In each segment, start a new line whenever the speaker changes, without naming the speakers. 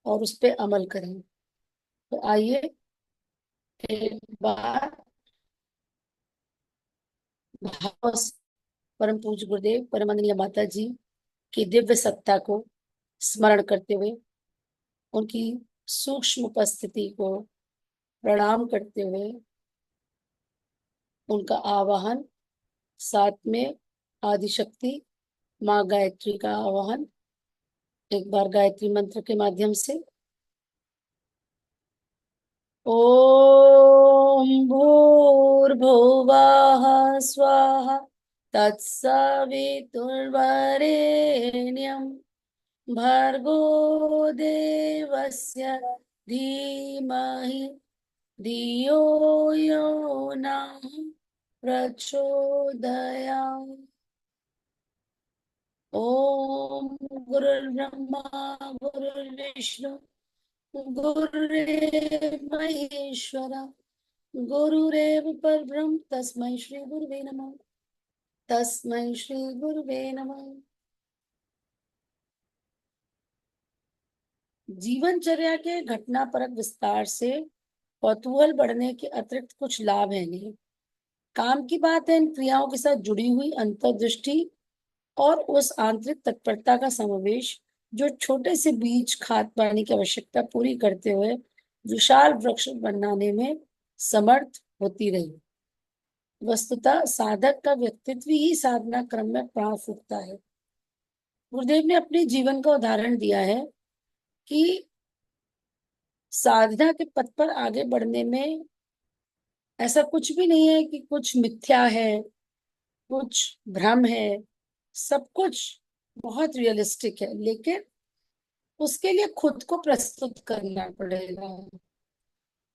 और उस पे अमल करें। तो आइए एक बार भाव से परम पूज्य गुरुदेव परमानंद माता जी की दिव्य सत्ता को स्मरण करते हुए, उनकी सूक्ष्म उपस्थिति को प्रणाम करते हुए, उनका आवाहन, साथ में आदिशक्ति माँ गायत्री का आवाहन एक बार गायत्री मंत्र के माध्यम से। ओम भूर्भुवः स्वाहा तत्सवितुर्वरेण्यं भर्गो देवस्य धीमहि धियो यो नः प्रचोदयात्। ओम गुरुर्ब्रह्मा गुरुर्विष्णु गुरुरेव महेश्वरा गुरुरेव परब्रह्म तस्मै श्री गुरुवे नमः। तस्मै श्री गुरुवे नमः। जीवनचर्या के घटनापरक विस्तार से कौतूहल बढ़ने के अतिरिक्त कुछ लाभ है नहीं। काम की बात है इन क्रियाओं के साथ जुड़ी हुई अंतर्दृष्टि और उस आंतरिक तत्परता का समावेश जो छोटे से बीज खाद पानी की आवश्यकता पूरी करते हुए विशाल वृक्ष बनाने में समर्थ होती रही। वस्तुतः साधक का व्यक्तित्व ही साधना क्रम में प्राण फूकता है। गुरुदेव ने अपने जीवन का उदाहरण दिया है कि साधना के पथ पर आगे बढ़ने में ऐसा कुछ भी नहीं है कि कुछ मिथ्या है, कुछ भ्रम है। सब कुछ बहुत रियलिस्टिक है, लेकिन उसके लिए खुद को प्रस्तुत करना पड़ेगा,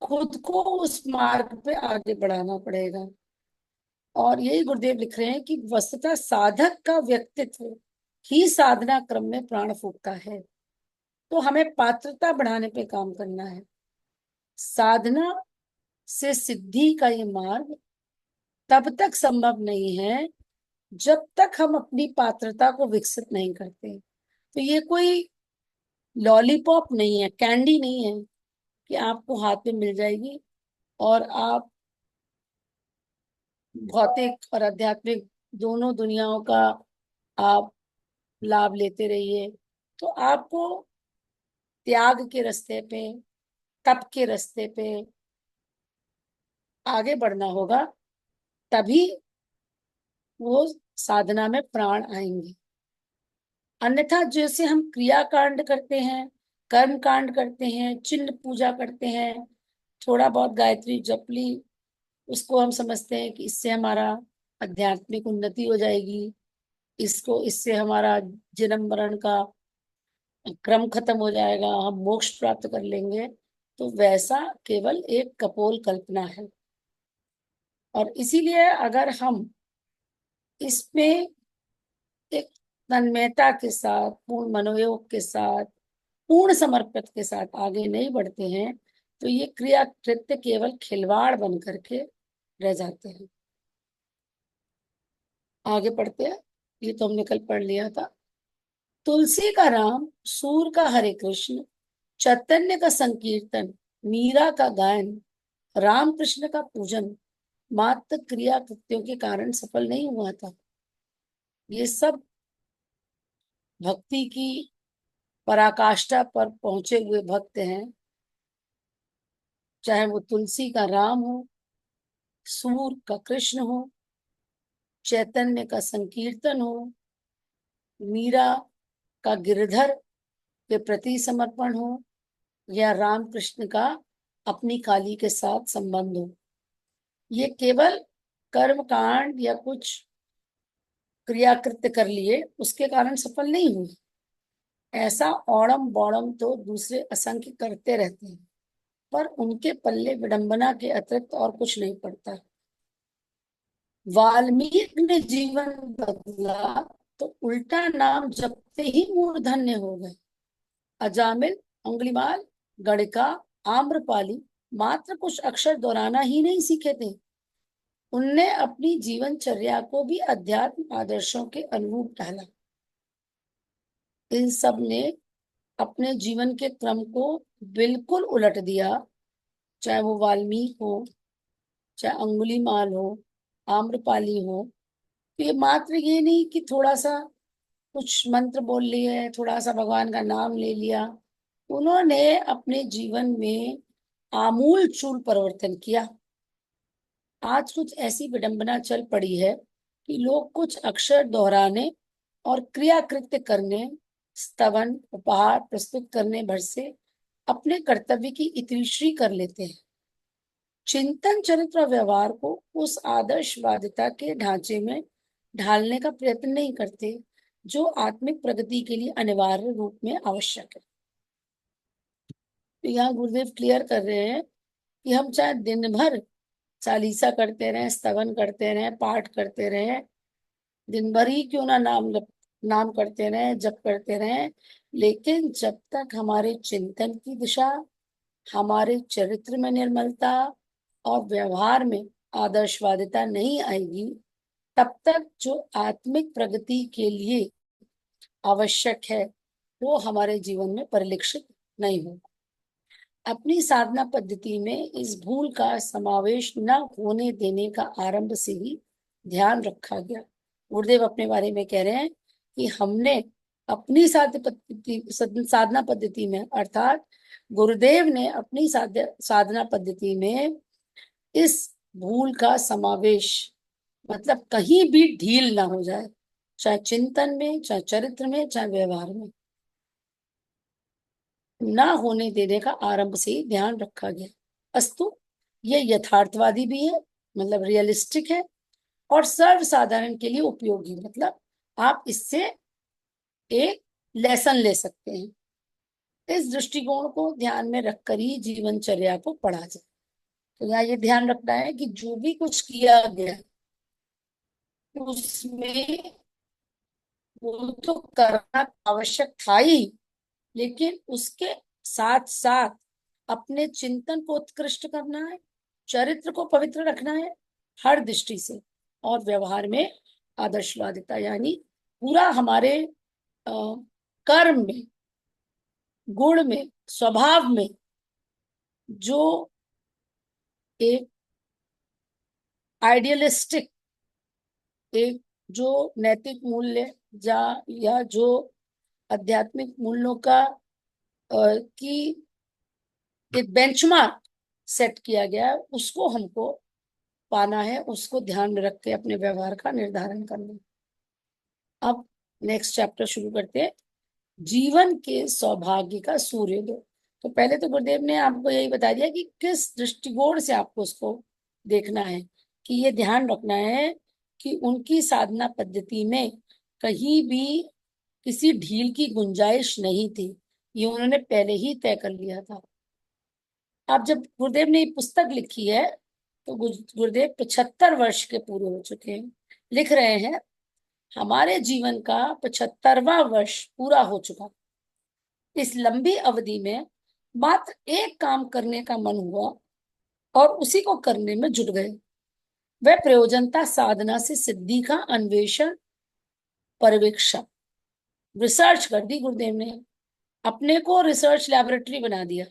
खुद को उस मार्ग पे आगे बढ़ाना पड़ेगा। और यही गुरुदेव लिख रहे हैं कि वस्तुतः साधक का व्यक्तित्व ही साधना क्रम में प्राण फूकता है। तो हमें पात्रता बढ़ाने पे काम करना है। साधना से सिद्धि का ये मार्ग तब तक संभव नहीं है जब तक हम अपनी पात्रता को विकसित नहीं करते। तो ये कोई लॉलीपॉप नहीं है, कैंडी नहीं है कि आपको हाथ में मिल जाएगी और आप भौतिक और आध्यात्मिक दोनों दुनियाओं का आप लाभ लेते रहिए। तो आपको त्याग के रास्ते पे, तप के रास्ते पे आगे बढ़ना होगा, तभी वो साधना में प्राण आएंगे। अन्यथा जैसे हम क्रिया कांड करते हैं, कर्म कांड करते हैं, चिन्ह पूजा करते हैं, थोड़ा बहुत गायत्री जप ली, उसको हम समझते हैं कि इससे हमारा आध्यात्मिक उन्नति हो जाएगी, इसको इससे हमारा जन्म मरण का क्रम खत्म हो जाएगा, हम मोक्ष प्राप्त कर लेंगे। तो वैसा केवल एक कपोल कल्पना है। और इसीलिए अगर हम इसमें एक तन्मयता के साथ, पूर्ण मनोयोग के साथ, पूर्ण समर्पित के साथ आगे नहीं बढ़ते हैं, तो ये क्रिया कृत्य केवल खिलवाड़ बन करके रह जाते हैं। आगे पढ़ते हैं। ये तो हमने कल पढ़ लिया था। तुलसी का राम, सूर का हरे कृष्ण, चैतन्य का संकीर्तन, मीरा का गायन, राम कृष्ण का पूजन मात्र क्रिया कृत्यों के कारण सफल नहीं हुआ था। ये सब भक्ति की पराकाष्ठा पर पहुंचे हुए भक्त हैं। चाहे वो तुलसी का राम हो, सूर का कृष्ण हो, चैतन्य का संकीर्तन हो, मीरा का गिरधर के प्रति समर्पण हो, या राम कृष्ण का अपनी काली के साथ संबंध हो। ये केवल कर्म कांड या कुछ क्रियाकृत्य कर लिए उसके कारण सफल नहीं हुई। ऐसा औड़म बौड़म तो दूसरे असंख्य करते रहते हैं, पर उनके पल्ले विडंबना के अतिरिक्त और कुछ नहीं पड़ता। वाल्मीकि ने जीवन बदला तो उल्टा नाम जपते ही मूर्धन्य हो गए। अजामिल, अंगुलीमाल, गणिका, आम्रपाली मात्र कुछ अक्षर दोहराना ही नहीं सीखे थे, उनने अपनी जीवनचर्या को भी अध्यात्म आदर्शों के अनुरूप ढाला। इन सब ने अपने जीवन के क्रम को बिल्कुल उलट दिया, चाहे वो वाल्मीकि हो, चाहे अंगुलीमाल हो, आम्रपाली हो। तो ये मात्र ये नहीं कि थोड़ा सा कुछ मंत्र बोल लिए, थोड़ा सा भगवान का नाम ले लिया। उन्होंने अपने जीवन में आमूल चूल परिवर्तन किया। आज कुछ ऐसी विडंबना चल पड़ी है कि लोग कुछ अक्षर दोहराने और क्रिया कृत्य करने, स्तवन उपहार प्रस्तुत करने भर से अपने कर्तव्य की इतिश्री कर लेते हैं। चिंतन चरित्र और व्यवहार को उस आदर्शवादिता के ढांचे में ढालने का प्रयत्न नहीं करते जो आत्मिक प्रगति के लिए अनिवार्य रूप में आवश्यक है। तो यहाँ गुरुदेव क्लियर कर रहे हैं कि हम चाहे दिन भर चालीसा करते रहें, स्तवन करते रहें, पाठ करते रहें, दिन भर ही क्यों ना नाम करते रहें, जप करते रहें, लेकिन जब तक हमारे चिंतन की दिशा, हमारे चरित्र में निर्मलता और व्यवहार में आदर्शवादिता नहीं आएगी, तब तक जो आत्मिक प्रगति के लिए आवश्यक है वो हमारे जीवन में परिलक्षित नहीं होगा। अपनी साधना पद्धति में इस भूल का समावेश न होने देने का आरंभ से ही ध्यान रखा गया। गुरुदेव अपने बारे में कह रहे हैं कि हमने अपनी साधना पद्धति में, अर्थात गुरुदेव ने अपनी साधना पद्धति में इस भूल का समावेश, मतलब कहीं भी ढील ना हो जाए, चाहे चिंतन में, चाहे चरित्र में, चाहे व्यवहार में, ना होने देने का आरंभ से ही ध्यान रखा गया। अस्तु, ये यथार्थवादी भी है, मतलब रियलिस्टिक है, और सर्वसाधारण के लिए उपयोगी, मतलब आप इससे एक लेसन ले सकते हैं। इस दृष्टिकोण को ध्यान में रखकर ही जीवनचर्या को पढ़ा जाए। तो यहाँ ये ध्यान रखना है कि जो भी कुछ किया गया उसमें वो तो करना आवश्यक था ही, लेकिन उसके साथ साथ अपने चिंतन को उत्कृष्ट करना है, चरित्र को पवित्र रखना है हर दृष्टि से, और व्यवहार में आदर्शवादिता, यानी पूरा हमारे कर्म में, गुण में, स्वभाव में जो एक आइडियलिस्टिक, एक जो नैतिक मूल्य या जो आध्यात्मिक मूल्यों का की एक बेंचमार्क सेट किया गया है, उसको हमको पाना है, उसको ध्यान में रख के अपने व्यवहार का निर्धारण करना। अब नेक्स्ट चैप्टर शुरू करते हैं, जीवन के सौभाग्य का सूर्योदय। तो पहले तो गुरुदेव ने आपको यही बता दिया कि किस दृष्टिकोण से आपको उसको देखना है, कि ये ध्यान रखना है कि उनकी साधना पद्धति में कहीं भी किसी ढील की गुंजाइश नहीं थी, ये उन्होंने पहले ही तय कर लिया था। अब जब गुरुदेव ने ये पुस्तक लिखी है तो गुरुदेव 75 वर्ष के पूरे हो चुके हैं, लिख रहे हैं हमारे जीवन का 75वां वर्ष पूरा हो चुका। इस लंबी अवधि में मात्र एक काम करने का मन हुआ और उसी को करने में जुट गए। वह प्रयोजनता साधना से सिद्धि का अन्वेषण, पर्यवेक्षण, रिसर्च कर दी गुरुदेव ने, अपने को रिसर्च लैबोरेटरी बना दिया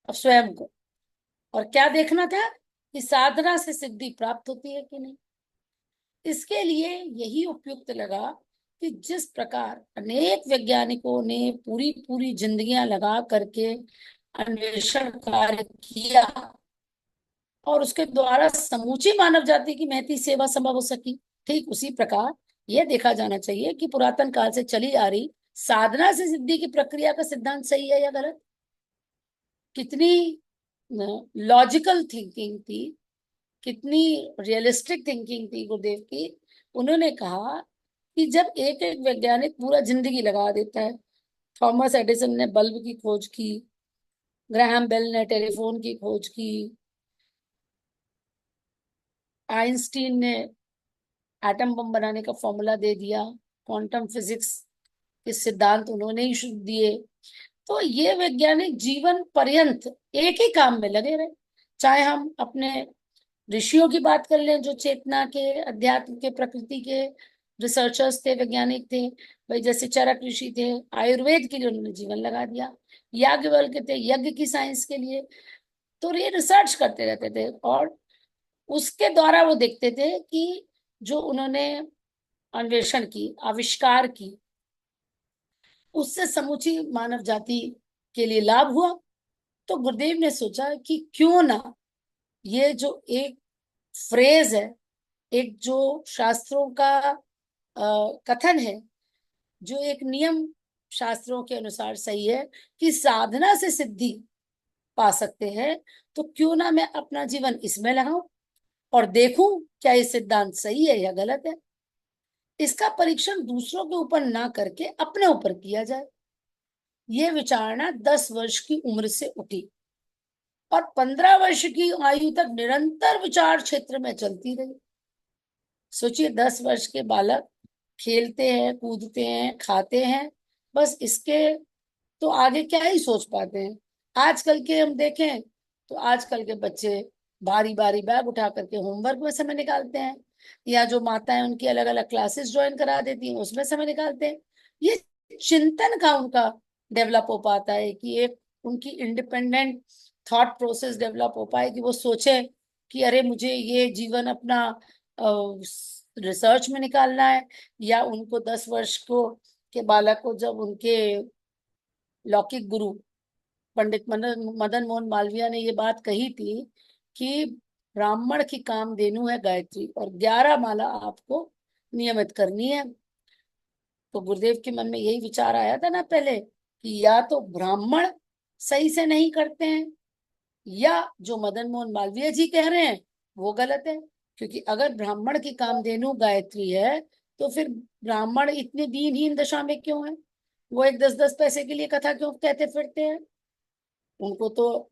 अब स्वयं को। और क्या देखना था कि साधना से सिद्धि प्राप्त होती है कि नहीं। इसके लिए यही उपयुक्त लगा कि जिस प्रकार अनेक वैज्ञानिकों ने पूरी पूरी जिंदगियां लगा करके अन्वेषण कार्य किया और उसके द्वारा समूची मानव जाति की महती सेवा संभव हो सकी, ठीक उसी प्रकार यह देखा जाना चाहिए कि पुरातन काल से चली आ रही साधना से सिद्धि की प्रक्रिया का सिद्धांत सही है या गलत। कितनी लॉजिकल थिंकिंग थी, कितनी रियलिस्टिक थिंकिंग थी गुरुदेव की। उन्होंने कहा कि जब एक एक वैज्ञानिक पूरा जिंदगी लगा देता है, थॉमस एडिसन ने बल्ब की खोज की, ग्राहम बेल ने टेलीफोन की खोज की, आइंस्टीन ने एटम बम बनाने का फॉर्मूला दे दिया, क्वांटम फिजिक्स के सिद्धांत उन्होंने ही शुरू दिए, तो ये वैज्ञानिक जीवन पर्यंत एक ही काम में लगे रहे। चाहे हम अपने ऋषियों की बात कर लें जो चेतना के, अध्यात्म के, प्रकृति के रिसर्चर्स थे, वैज्ञानिक थे। भाई जैसे चरक ऋषि थे, आयुर्वेद के लिए उन्होंने जीवन लगा दिया। याज्ञवल्क्य थे यज्ञ की साइंस के लिए। तो ये रिसर्च करते रहते थे और उसके द्वारा वो देखते थे कि जो उन्होंने अन्वेषण की, आविष्कार की, उससे समूची मानव जाति के लिए लाभ हुआ। तो गुरुदेव ने सोचा कि क्यों ना ये जो एक फ्रेज है, एक जो शास्त्रों का कथन है, जो एक नियम शास्त्रों के अनुसार सही है कि साधना से सिद्धि पा सकते हैं, तो क्यों ना मैं अपना जीवन इसमें लगाऊं और देखूं क्या ये सिद्धांत सही है या गलत है। इसका परीक्षण दूसरों के ऊपर ना करके अपने ऊपर किया जाए। ये विचारणा 10 वर्ष की उम्र से उठी और 15 वर्ष की आयु तक निरंतर विचार क्षेत्र में चलती रही। सोचिए 10 वर्ष के बालक खेलते हैं, कूदते हैं, खाते हैं, बस इसके तो आगे क्या ही सोच पाते हैं। आजकल के हम देखें तो आजकल के बच्चे बारी बारी बैग उठा करके होमवर्क में समय निकालते हैं, या जो माताएं उनकी अलग अलग क्लासेस ज्वाइन करा देती हैं उसमें समय निकालते हैं। ये चिंतन का उनका डेवलप हो पाता है कि एक उनकी इंडिपेंडेंट थॉट प्रोसेस डेवलप हो पाए कि वो सोचे कि अरे मुझे ये जीवन अपना रिसर्च में निकालना है। या उनको 10 वर्ष को के बालक को जब उनके लौकिक गुरु पंडित मदन मोहन मालवीय ने ये बात कही थी कि ब्राह्मण की कामधेनु है गायत्री और 11 माला आपको नियमित करनी है, तो गुरुदेव के मन में यही विचार आया था ना पहले कि या तो ब्राह्मण सही से नहीं करते हैं, या जो मदन मोहन मालवीय जी कह रहे हैं वो गलत है। क्योंकि अगर ब्राह्मण की कामधेनु गायत्री है तो फिर ब्राह्मण इतने दीनहीन दशा में क्यों है? वो एक 10-10 पैसे के लिए कथा क्यों कहते फिरते हैं? उनको तो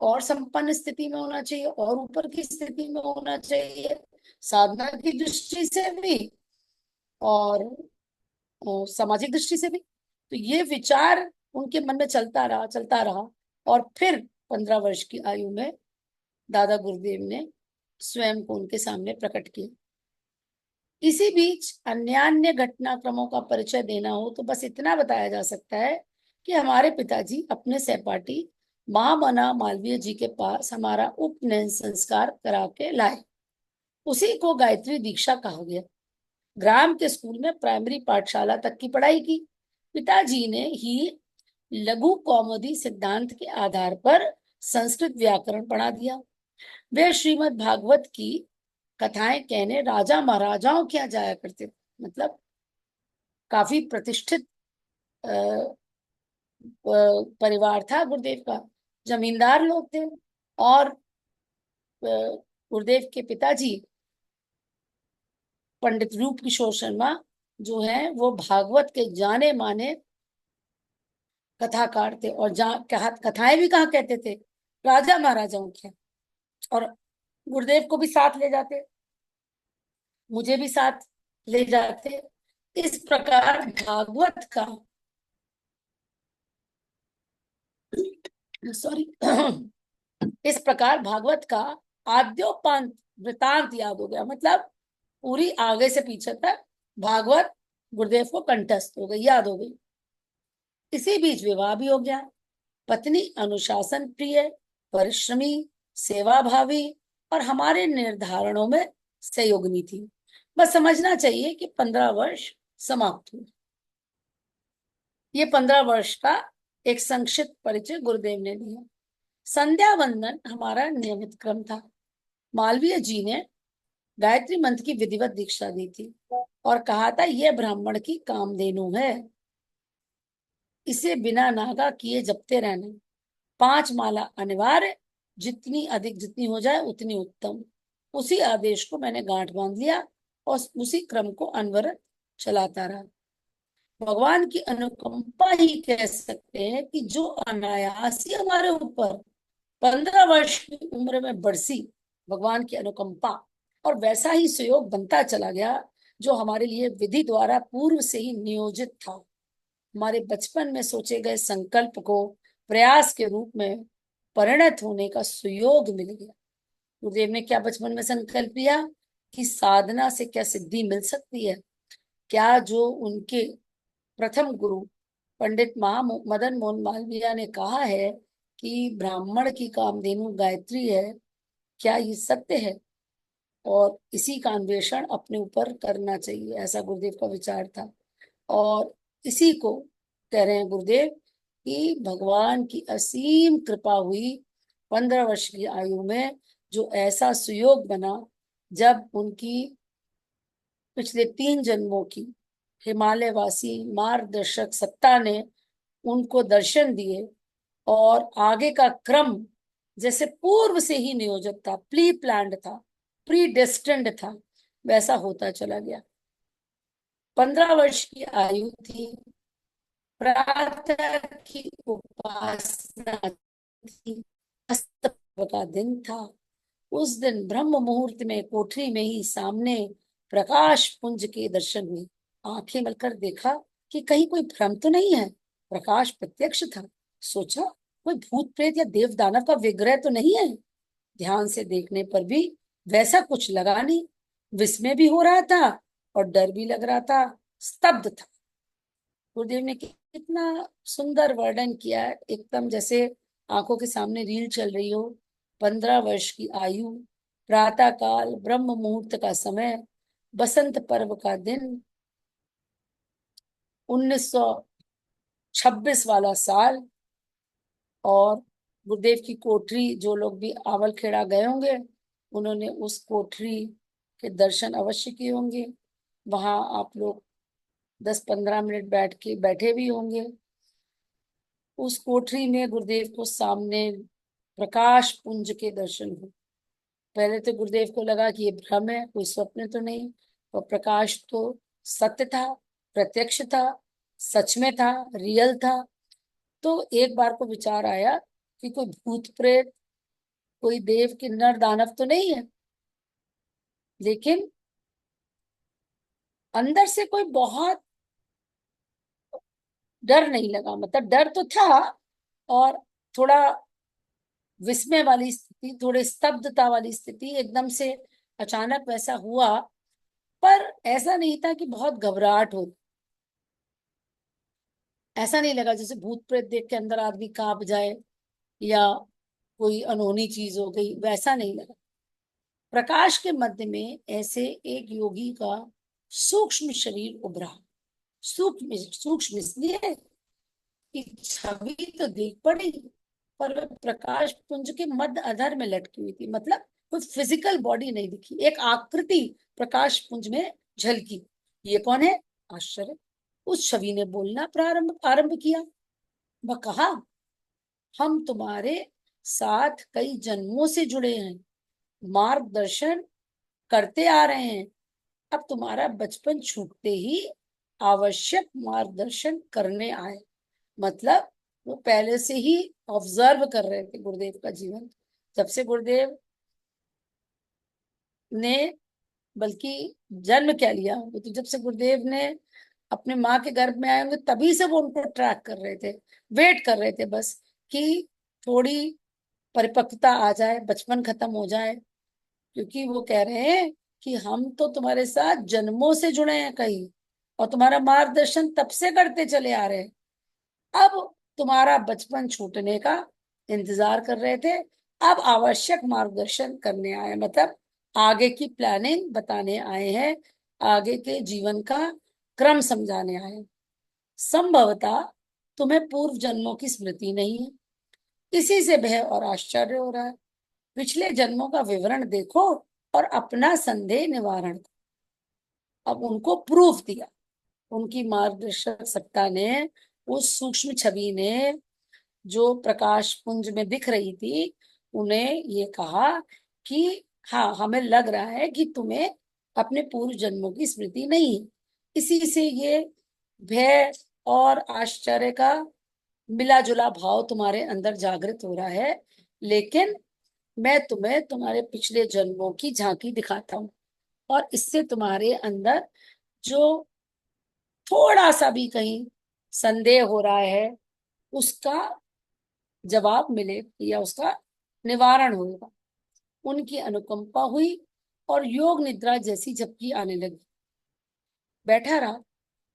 और संपन्न स्थिति में होना चाहिए और ऊपर की स्थिति में होना चाहिए, साधना की दृष्टि से भी और सामाजिक दृष्टि से भी। तो ये विचार उनके मन में चलता रहा, चलता रहा। और फिर 15 वर्ष की आयु में दादा गुरुदेव ने स्वयं को उनके सामने प्रकट किया। इसी बीच अन्य घटनाक्रमों का परिचय देना हो तो बस इतना बताया जा सकता है कि हमारे पिताजी अपने सहपाठी महामना मालवीय जी के पास हमारा उपनयन संस्कार करा के लाए। उसी को गायत्री दीक्षा कहा गया। ग्राम के स्कूल में प्राइमरी पाठशाला तक की पढ़ाई की। पिताजी ने ही लघु कौमुदी सिद्धांत के आधार पर संस्कृत व्याकरण पढ़ा दिया। वे श्रीमद् भागवत की कथाएं कहने राजा महाराजाओं के यहाँ जाया करते थे। मतलब काफी प्रतिष्ठित परिवार था गुरुदेव का, जमींदार लोग थे। और गुरुदेव के पिताजी पंडित रूप किशोर शर्मा जो है वो भागवत के जाने माने कथाकार थे। और कथाएं भी कहाँ कहते थे? राजा महाराजाओं के। और गुरुदेव को भी साथ ले जाते, मुझे भी साथ ले जाते। इस प्रकार भागवत का, सॉरी इस प्रकार भागवत का आद्योपांत वृतांत याद हो गया। मतलब पूरी आगे से पीछे तक भागवत गुरुदेव को कंठस्थ हो गई, याद हो गई। इसी बीच विवाह भी हो गया। पत्नी अनुशासन प्रिय, परिश्रमी, सेवा भावी और हमारे निर्धारणों में सहयोगिनी थी। बस समझना चाहिए कि 15 वर्ष समाप्त हुए। ये 15 वर्ष का एक संक्षिप्त परिचय गुरुदेव ने दिया। संध्या वंदन हमारा नियमित क्रम था। मालवीय जी ने गायत्री मंत्र की विधिवत दीक्षा दी थी और कहा था यह ब्राह्मण की कामधेनु है, इसे बिना नागा किए जपते रहना। 5 माला अनिवार्य, जितनी अधिक जितनी हो जाए उतनी उत्तम। उसी आदेश को मैंने गांठ बांध लिया और उसी क्रम को अनवरत चलाता रहा। भगवान की अनुकंपा ही कह सकते हैं कि जो अनायास ही हमारे ऊपर 15 वर्ष की उम्र में बरसी, भगवान की अनुकंपा, और वैसा ही सहयोग बनता चला गया जो हमारे लिए विधि द्वारा पूर्व से ही नियोजित था। हमारे बचपन में सोचे गए संकल्प को प्रयास के रूप में परिणत होने का सुयोग मिल गया। गुरुदेव ने क्या बचपन में संकल्प लिया कि साधना से क्या सिद्धि मिल सकती है? क्या जो उनके प्रथम गुरु पंडित मदन मोहन मालवीय ने कहा है कि ब्राह्मण की कामधेनु गायत्री है, क्या ये सत्य है? और इसी का अन्वेषण अपने ऊपर करना चाहिए, ऐसा गुरुदेव का विचार था। और इसी को कह रहे हैं गुरुदेव कि भगवान की असीम कृपा हुई 15 वर्ष की आयु में, जो ऐसा सुयोग बना जब उनकी पिछले 3 जन्मों की हिमालयवासी मार्गदर्शक सत्ता ने उनको दर्शन दिए, और आगे का क्रम जैसे पूर्व से ही नियोजित था, प्री प्लान्ड था, प्री डेस्टिन्ड था, वैसा होता चला गया। 15 वर्ष की आयु थी, प्रातः की उपासना थी, अस्त का दिन था। उस दिन ब्रह्म मुहूर्त में कोठरी में ही सामने प्रकाश पुंज के दर्शन हुए। आंखें मलकर देखा कि कहीं कोई भ्रम तो नहीं है, प्रकाश प्रत्यक्ष था। सोचा कोई भूत प्रेत या देव दानव का विग्रह तो नहीं है। ध्यान से देखने पर भी वैसा कुछ लगा नहीं। विस्मय भी हो रहा था और डर भी लग रहा था, स्तब्ध था। गुरुदेव ने कितना सुंदर वर्णन किया है, एकदम जैसे आंखों के सामने रील चल रही हो। 15 वर्ष की आयु, प्रातः काल, ब्रह्म मुहूर्त का समय, बसंत पर्व का दिन, 1926 वाला साल। और गुरुदेव की कोठरी, जो लोग भी आवल खेड़ा गए होंगे उन्होंने उस कोठरी के दर्शन अवश्य किए होंगे। वहां आप लोग 10-15 मिनट बैठे भी होंगे। उस कोठरी में गुरुदेव को सामने प्रकाश पुंज के दर्शन हुए। पहले तो गुरुदेव को लगा कि ये भ्रम है, कोई स्वप्न तो नहीं, और प्रकाश तो सत्य था, प्रत्यक्ष था, सच में था, रियल था। तो एक बार को विचार आया कि कोई भूत प्रेत, कोई देव किन्नर दानव तो नहीं है। लेकिन अंदर से कोई बहुत डर नहीं लगा, मतलब डर तो था, और थोड़ा विस्मय वाली स्थिति, थोड़ी स्तब्धता वाली स्थिति एकदम से अचानक वैसा हुआ। पर ऐसा नहीं था कि बहुत घबराहट हो। ऐसा नहीं लगा जैसे भूत प्रेत देख के अंदर आदमी कांप जाए या कोई अनहोनी चीज हो गई, वैसा नहीं लगा। प्रकाश के मध्य में ऐसे एक योगी का सूक्ष्म शरीर उभरा। सूक्ष्म सूक्ष्म इसलिए कि छवि तो देख पड़ी, पर वह प्रकाश पुंज के मध्य अधर में लटकी हुई थी। मतलब कोई फिजिकल बॉडी नहीं दिखी, एक आकृति प्रकाश पुंज में झलकी। ये कौन है? आश्चर्य। उस छवि ने बोलना प्रारंभ आरंभ किया। वह कहा, हम तुम्हारे साथ कई जन्मों से जुड़े हैं, मार्गदर्शन करते आ रहे हैं। अब तुम्हारा बचपन छूटते ही आवश्यक मार्गदर्शन करने आए। मतलब वो पहले से ही ऑब्जर्व कर रहे थे गुरुदेव का जीवन। जब से गुरुदेव ने, बल्कि जन्म क्या लिया, वो तो जब से गुरुदेव ने अपने माँ के गर्भ में आए होंगे तभी से वो उनको ट्रैक कर रहे थे, वेट कर रहे थे बस कि थोड़ी परिपक्वता आ जाए, बचपन खत्म हो जाए। क्योंकि वो कह रहे हैं कि हम तो तुम्हारे साथ जन्मों से जुड़े हैं कहीं, और तुम्हारा मार्गदर्शन तब से करते चले आ रहे हैं। अब तुम्हारा बचपन छूटने का इंतजार कर रहे थे, अब आवश्यक मार्गदर्शन करने आए, मतलब आगे की प्लानिंग बताने आए हैं, आगे के जीवन का क्रम समझाने आए हैं। संभवतः तुम्हें पूर्व जन्मों की स्मृति नहीं है, इसी से भय और आश्चर्य हो रहा है। पिछले जन्मों का विवरण देखो और अपना संदेह निवारण करो। अब उनको प्रूफ दिया, उनकी मार्गदर्शक सत्ता ने, उस सूक्ष्म छवि ने जो प्रकाश पुंज में दिख रही थी, उन्हें ये कहा कि हाँ, हमें लग रहा है कि तुम्हें अपने पूर्व जन्मों की स्मृति नहीं है। इसी से ये भय और आश्चर्य का मिला जुला भाव तुम्हारे अंदर जागृत हो रहा है। लेकिन मैं तुम्हें तुम्हारे पिछले जन्मों की झांकी दिखाता हूँ, और इससे तुम्हारे अंदर जो थोड़ा सा भी कहीं संदेह हो रहा है, उसका जवाब मिले या उसका निवारण होगा। उनकी अनुकंपा हुई और योग निद्रा जैसी झपकी आने लगी। बैठा रहा,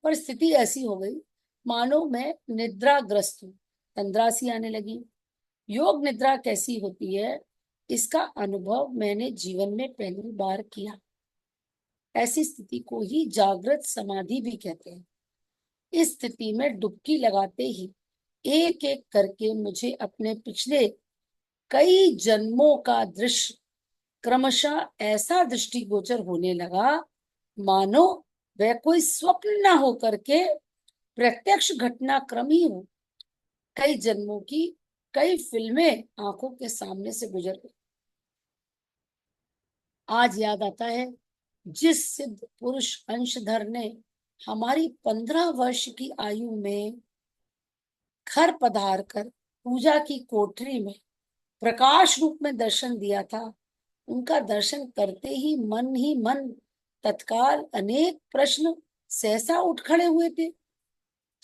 पर स्थिति ऐसी हो गई मानो मैं निद्राग्रस्त हूँ। तंद्रासी आने लगी। योग निद्रा कैसी होती है, इसका अनुभव मैंने जीवन में पहली बार किया। ऐसी स्थिति को ही जागृत समाधि भी कहते हैं। इस स्थिति में डुबकी लगाते ही एक एक करके मुझे अपने पिछले कई जन्मों का दृश्य क्रमशः ऐसा दृष्टिगोचर होने लगा मानो वह कोई स्वप्न न हो करके प्रत्यक्ष घटनाक्रम ही हो। कई जन्मों की कई फिल्में आंखों के सामने से गुजर गई। आज याद आता है, जिस सिद्ध पुरुष अंशधर ने हमारी 15 वर्ष की आयु में घर पधार कर पूजा की कोठरी में प्रकाश रूप में दर्शन दिया था, उनका दर्शन करते ही मन तत्काल अनेक प्रश्न सहसा उठ खड़े हुए थे।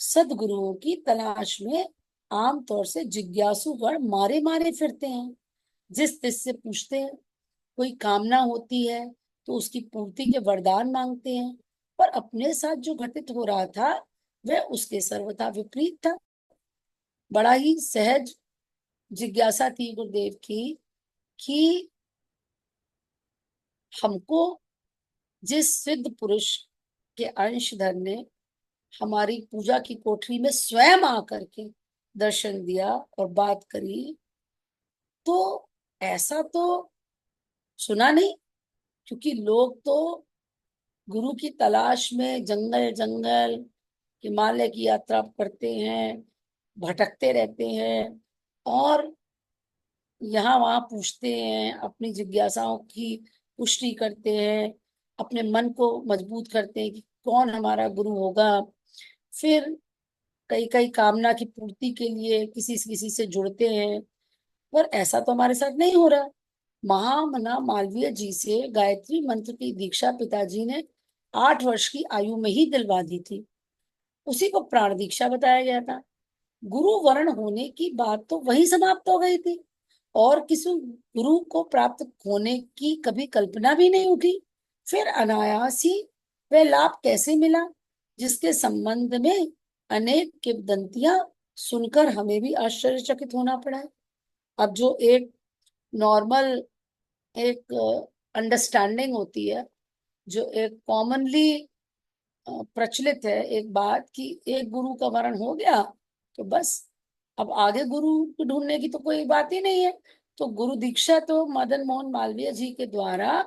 सदगुरुओं की तलाश में आमतौर से जिज्ञासु गण मारे मारे फिरते हैं। जिस तिस से पूछते हैं, कोई कामना होती है तो उसकी पूर्ति के वरदान मांगते हैं, पर अपने साथ जो घटित हो रहा था वह उसके सर्वथा विपरीत था। बड़ा ही सहज जिज्ञासा थी गुरुदेव की कि हमको जिस सिद्ध पुरुष के अंशधर ने हमारी पूजा की कोठरी में स्वयं आकर के दर्शन दिया और बात करी, तो ऐसा तो सुना नहीं। क्योंकि लोग तो गुरु की तलाश में जंगल जंगल हिमालय की यात्रा करते हैं, भटकते रहते हैं और यहाँ वहां पूछते हैं, अपनी जिज्ञासाओं की पुष्टि करते हैं, अपने मन को मजबूत करते हैं कि कौन हमारा गुरु होगा। फिर कई कई कामना की पूर्ति के लिए किसी किसी से जुड़ते हैं, पर ऐसा तो हमारे साथ नहीं हो रहा। महामना मालवीय जी से गायत्री मंत्र की दीक्षा पिताजी ने 8 वर्ष की आयु में ही दिलवा दी थी। उसी को प्राण दीक्षा बताया गया था। गुरु वर्ण होने की बात तो वही समाप्त हो गई थी और किसी गुरु को प्राप्त होने की कभी कल्पना भी नहीं उठी। फिर अनायास ही वह लाभ कैसे मिला, जिसके संबंध में अनेक किंवदंतियां सुनकर हमें भी आश्चर्यचकित होना पड़ा है। अब जो एक नॉर्मल एक अंडरस्टैंडिंग होती है, जो एक कॉमनली प्रचलित है एक बात कि एक गुरु का वर्ण हो गया तो बस, अब आगे गुरु ढूंढने की तो कोई बात ही नहीं है। तो गुरु दीक्षा तो मदन मोहन मालवीय जी के द्वारा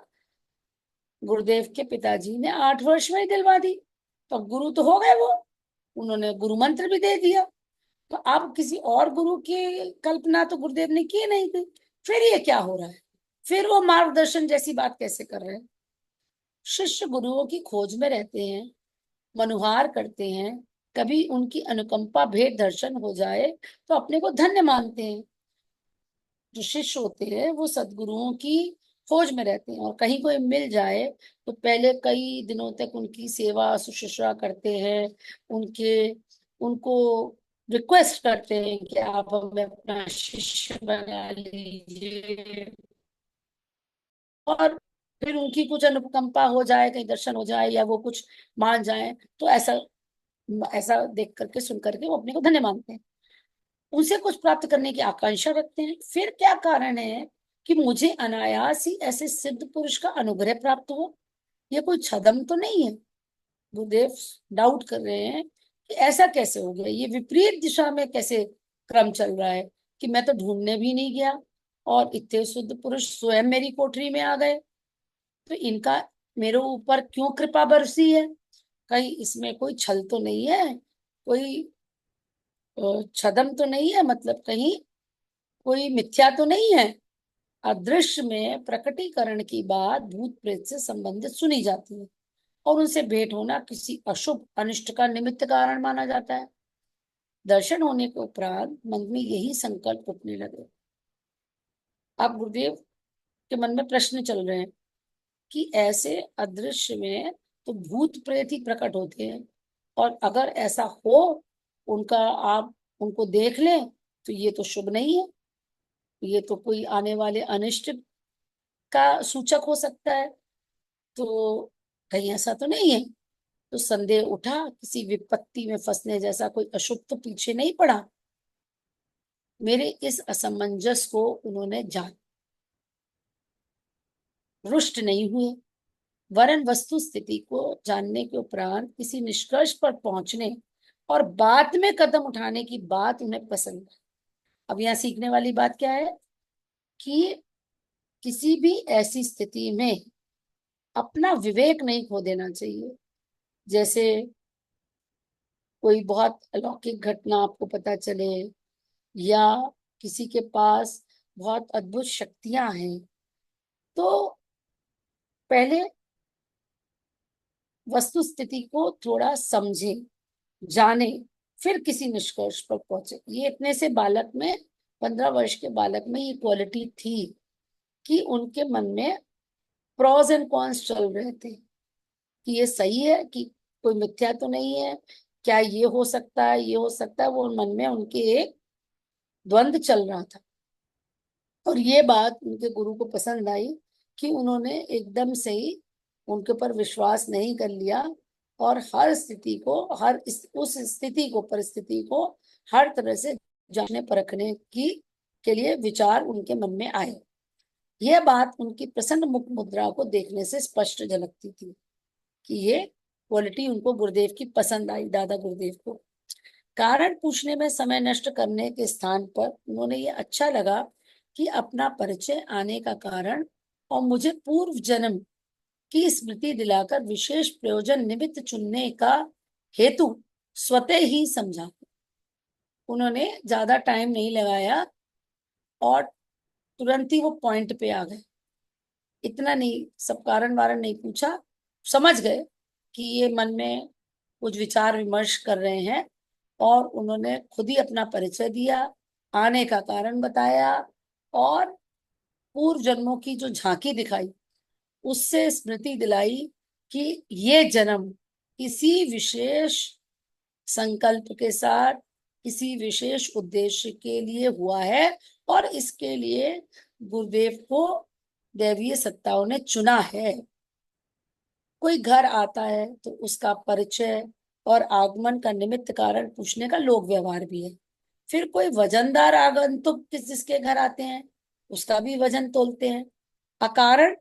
गुरुदेव के पिताजी ने 8 वर्ष में ही दिलवा दी। तो अब गुरु तो हो गए वो, उन्होंने गुरु मंत्र भी दे दिया। तो अब किसी और गुरु की कल्पना तो गुरुदेव ने की नहीं थी। फिर ये क्या हो रहा है, फिर वो मार्गदर्शन जैसी बात कैसे कर रहे हैं। शिष्य गुरुओं की खोज में रहते हैं, मनुहार करते हैं, कभी उनकी अनुकंपा भेंट दर्शन हो जाए तो अपने को धन्य मानते हैं। जो शिष्य होते हैं वो सदगुरुओं की खोज में रहते हैं और कहीं कोई मिल जाए तो पहले कई दिनों तक उनकी सेवा शुश्रूषा करते हैं, उनके उनको रिक्वेस्ट करते हैं कि आप हमें अपना शिष्य बना लीजिए। और फिर उनकी कुछ अनुकंपा हो जाए, कहीं दर्शन हो जाए या वो कुछ मान जाए, तो ऐसा ऐसा देख करके सुन करके वो अपने को धन्य मानते हैं, उनसे कुछ प्राप्त करने की आकांक्षा रखते हैं। फिर क्या कारण है कि मुझे अनायास ही ऐसे सिद्ध पुरुष का अनुग्रह प्राप्त हो, ये कोई छदम तो नहीं है। गुरुदेव डाउट कर रहे हैं कि ऐसा कैसे हो गया, ये विपरीत दिशा में कैसे क्रम चल रहा है कि मैं तो ढूंढने भी नहीं गया और इतने शुद्ध पुरुष स्वयं मेरी कोठरी में आ गए। तो इनका मेरे ऊपर क्यों कृपा बरसी है, कहीं इसमें कोई छल तो नहीं है, कोई छदम तो नहीं है, मतलब कहीं कोई मिथ्या तो नहीं है। अदृश्य में प्रकटीकरण की बात भूत प्रेत से संबंधित सुनी जाती है और उनसे भेंट होना किसी अशुभ अनिष्ट का निमित्त कारण माना जाता है। दर्शन होने के उपरांत मन में यही संकल्प उठने लगे। अब गुरुदेव के मन में प्रश्न चल रहे हैं कि ऐसे अदृश्य में तो भूत प्रेत ही प्रकट होते हैं, और अगर ऐसा हो उनका आप उनको देख लें तो ये तो शुभ नहीं है, ये तो कोई आने वाले अनिष्ट का सूचक हो सकता है। तो कहीं ऐसा तो नहीं है। तो संदेह उठा, किसी विपत्ति में फंसने जैसा कोई अशुभ तो पीछे नहीं पड़ा। मेरे इस असमंजस को उन्होंने जान, रुष्ट नहीं हुए, वरन वस्तु स्थिति को जानने के उपरांत किसी निष्कर्ष पर पहुंचने और बाद में कदम उठाने की बात उन्हें पसंद है। अब यहाँ सीखने वाली बात क्या है कि किसी भी ऐसी स्थिति में अपना विवेक नहीं खो देना चाहिए। जैसे कोई बहुत अलौकिक घटना आपको पता चले, या किसी के पास बहुत अद्भुत शक्तियां हैं, तो पहले वस्तु स्थिति को थोड़ा समझे, जाने, फिर किसी निष्कर्ष पर पहुंचे। ये इतने से बालक में, 15 वर्ष के बालक में ये क्वालिटी थी कि उनके मन में प्रोज एंड कॉन्स चल रहे थे कि ये सही है कि कोई मिथ्या तो नहीं है, क्या ये हो सकता है, ये हो सकता है। वो मन में उनके एक द्वंद चल रहा था। और ये बात उनके गुरु को पसंद आई कि उन्होंने एकदम से ही उनके ऊपर विश्वास नहीं कर लिया, और हर स्थिति को, उस स्थिति को, परिस्थिति को हर तरह से जांचने परखने की के लिए विचार उनके मन में आए। यह बात उनकी प्रसन्न मुख मुद्रा को देखने से स्पष्ट झलकती थी कि ये क्वालिटी उनको गुरुदेव की पसंद आई, दादा गुरुदेव को। कारण पूछने में समय नष्ट करने के स्थान पर उन्होंने ये अच्छा लगा कि अपना परिचय आने का कारण और मुझे पूर्व जन्म की स्मृति दिलाकर विशेष प्रयोजन निमित्त चुनने का हेतु स्वतः ही समझा। उन्होंने ज्यादा टाइम नहीं लगाया और तुरंत ही वो पॉइंट पे आ गए। इतना नहीं, सब कारण वारण नहीं पूछा, समझ गए कि ये मन में कुछ विचार विमर्श कर रहे हैं, और उन्होंने खुद ही अपना परिचय दिया, आने का कारण बताया, और पूर्व जन्मों की जो झांकी दिखाई उससे स्मृति दिलाई कि ये जन्म किसी विशेष संकल्प के साथ, किसी विशेष उद्देश्य के लिए हुआ है, और इसके लिए गुरुदेव को दैवीय सत्ताओं ने चुना है। कोई घर आता है तो उसका परिचय और आगमन का निमित्त कारण पूछने का लोक व्यवहार भी है। फिर कोई वजनदार आगंतुक जिसके घर आते हैं उसका भी वजन तोलते हैं। अकारण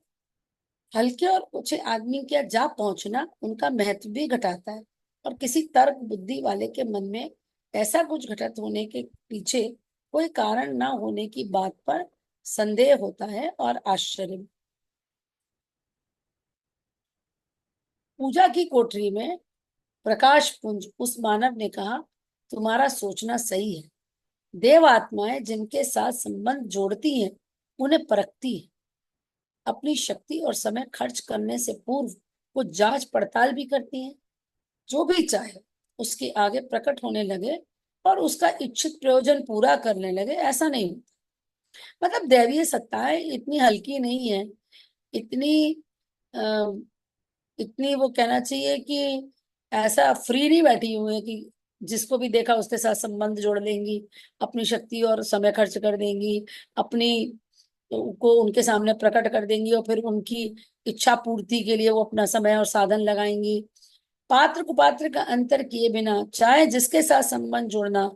हल्के और ऊंचे आदमी के जा पहुंचना उनका महत्व भी घटाता है, और किसी तर्क बुद्धि वाले के मन में ऐसा कुछ घटित होने के पीछे कोई कारण ना होने की बात पर संदेह होता है और आश्चर्य। पूजा की कोठरी में प्रकाश पुंज उस मानव ने कहा, तुम्हारा सोचना सही है। देव आत्माएं जिनके साथ संबंध जोड़ती हैं उन्हें परखती है, अपनी शक्ति और समय खर्च करने से पूर्व वो जांच पड़ताल भी करती हैं। जो भी चाहे उसके आगे प्रकट होने लगे और उसका इच्छित प्रयोजन पूरा करने लगे, ऐसा नहीं होता। मतलब दैवीय सत्ताएं इतनी हल्की नहीं है, इतनी आ, इतनी वो कहना चाहिए कि ऐसा फ्री नहीं बैठी हुई है कि जिसको भी देखा उसके साथ संबंध जोड़ लेंगी, अपनी शक्ति और समय खर्च कर देंगी, अपनी को उनके सामने प्रकट कर देंगी, और फिर उनकी इच्छा पूर्ति के लिए वो अपना समय और साधन लगाएंगी। पात्र कुपात्र का अंतर किए बिना चाहे जिसके साथ संबंध जोड़ना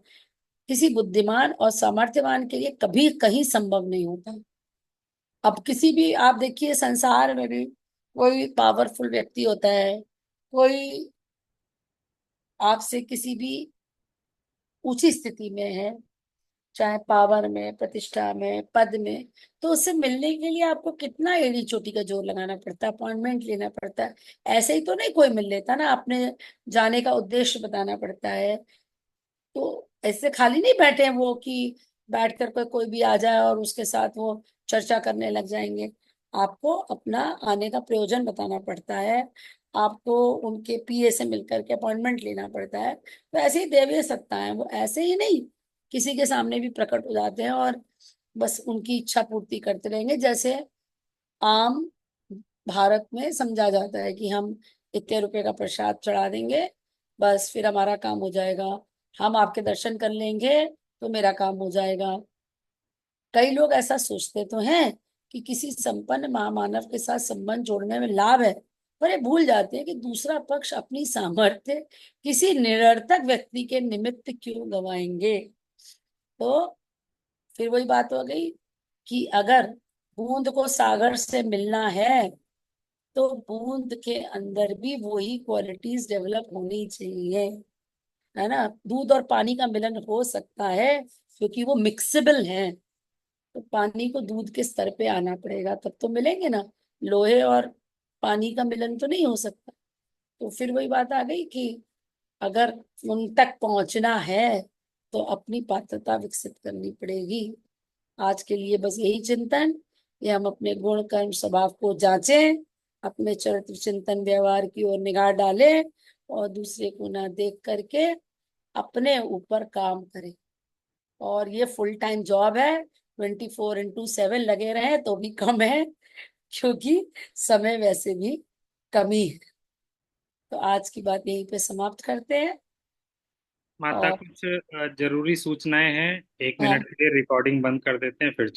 किसी बुद्धिमान और सामर्थ्यवान के लिए कभी कहीं संभव नहीं होता। अब किसी भी, आप देखिए संसार में भी कोई पावरफुल व्यक्ति होता है, कोई आपसे किसी भी ऊंची स्थिति में है, चाहे पावर में, प्रतिष्ठा में, पद में, तो उससे मिलने के लिए आपको कितना एड़ी चोटी का जोर लगाना पड़ता है, अपॉइंटमेंट लेना पड़ता है। ऐसे ही तो नहीं कोई मिल लेता ना, अपने जाने का उद्देश्य बताना पड़ता है। तो ऐसे खाली नहीं बैठे हैं वो कि बैठ कर कोई भी आ जाए और उसके साथ वो चर्चा करने लग जाएंगे। आपको अपना आने का प्रयोजन बताना पड़ता है, आपको उनके पीए से मिलकर के अपॉइंटमेंट लेना पड़ता है। तो ऐसे ही दैवीय सत्ता है, वो ऐसे ही नहीं किसी के सामने भी प्रकट हो जाते हैं और बस उनकी इच्छा पूर्ति करते रहेंगे। जैसे आम भारत में समझा जाता है कि हम इतने रुपए का प्रसाद चढ़ा देंगे, बस फिर हमारा काम हो जाएगा, हम आपके दर्शन कर लेंगे तो मेरा काम हो जाएगा। कई लोग ऐसा सोचते तो हैं कि किसी संपन्न महामानव के साथ संबंध जोड़ने में लाभ है, पर ये भूल जाते हैं कि दूसरा पक्ष अपनी सामर्थ्य किसी निरर्थक व्यक्ति के निमित्त क्यों गवाएंगे। तो फिर वही बात हो गई कि अगर बूंद को सागर से मिलना है तो बूंद के अंदर भी वही क्वालिटीज डेवलप होनी चाहिए, है ना। दूध और पानी का मिलन हो सकता है क्योंकि वो मिक्सेबल है। तो पानी को दूध के स्तर पे आना पड़ेगा तब तो मिलेंगे ना। लोहे और पानी का मिलन तो नहीं हो सकता। तो फिर वही बात आ गई कि अगर उन तक पहुंचना है तो अपनी पात्रता विकसित करनी पड़ेगी। आज के लिए बस यही चिंतन कि हम अपने गुण कर्म स्वभाव को जांचें, अपने चरित्र चिंतन व्यवहार की ओर निगाह डालें और दूसरे को ना देख करके अपने ऊपर काम करें। और ये फुल टाइम जॉब है, 24x7 लगे रहे तो भी कम है, क्योंकि समय वैसे भी कमी है। तो आज की बात यहीं पे समाप्त करते हैं।
माता
और
कुछ जरूरी सूचनाएं हैं, 1 मिनट
हाँ,
के लिए रिकॉर्डिंग बंद कर देते हैं, फिर